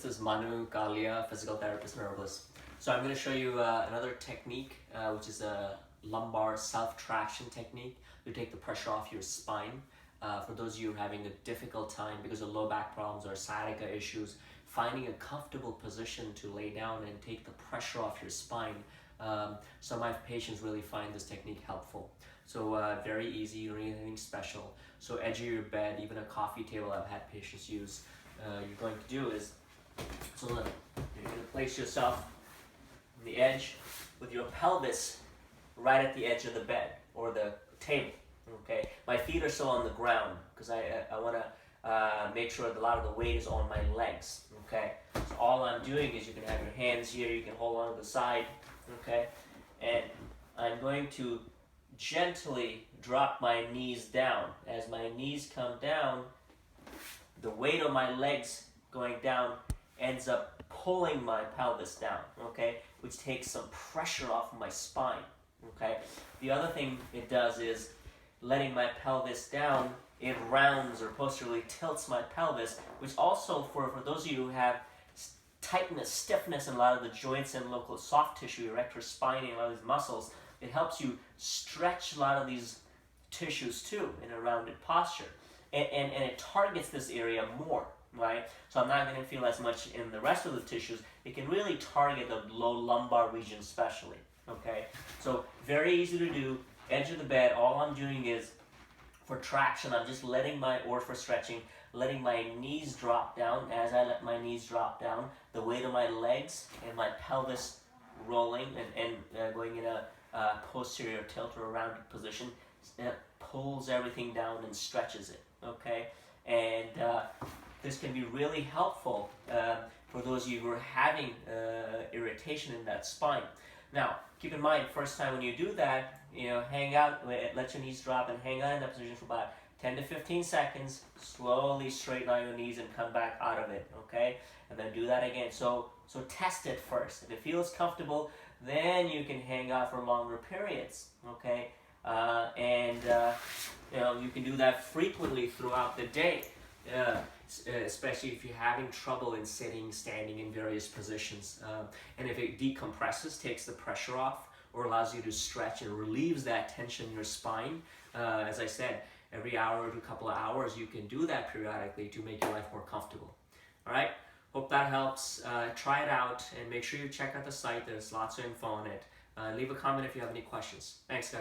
This is Manu, physical therapist and herbalist. So I'm going to show you another technique, which is a lumbar self-traction technique to take the pressure off your spine. For those of you having a difficult time because of low back problems or sciatica issues, finding a comfortable position to lay down and take the pressure off your spine. Some of my patients really find this technique helpful. So very easy, you don't need anything special. So edge of your bed, even a coffee table I've had patients use. You're going to do is, so you're going to place yourself on the edge with your pelvis right at the edge of the bed or the table. Okay, my feet are still on the ground because I want to make sure that a lot of the weight is on my legs. Okay, so all I'm doing is you can have your hands here, you can hold on to the side. Okay, and I'm going to gently drop my knees down. As my knees come down, the weight of my legs going down ends up pulling my pelvis down, okay, which takes some pressure off of my spine, okay. The other thing it does is letting my pelvis down, it rounds or posteriorly tilts my pelvis, which also for those of you who have tightness, stiffness in a lot of the joints and local soft tissue, your erector spinae, a lot of these muscles, it helps you stretch a lot of these tissues too in a rounded posture. And it targets this area more, right? So I'm not going to feel as much in the rest of the tissues. It can really target the low lumbar region especially, okay? So very easy to do, edge of the bed. All I'm doing is, for traction, I'm just letting or for stretching, letting my knees drop down. As I let my knees drop down, the weight of my legs and my pelvis rolling and going in a posterior tilt or a rounded position, pulls everything down and stretches it, okay? And this can be really helpful for those of you who are having irritation in that spine. Now, keep in mind, first time when you do that, hang out, let your knees drop and hang out in that position for about 10 to 15 seconds. Slowly straighten out your knees and come back out of it, okay? And then do that again. So test it first. If it feels comfortable, then you can hang out for longer periods, okay? You can do that frequently throughout the day, especially if you're having trouble in sitting, standing in various positions. And if it decompresses, takes the pressure off, or allows you to stretch and relieves that tension in your spine, as I said, every hour to a couple of hours, you can do that periodically to make your life more comfortable. All right? Hope that helps. Try it out and make sure you check out the site. There's lots of info on it. Leave a comment if you have any questions. Thanks, guys.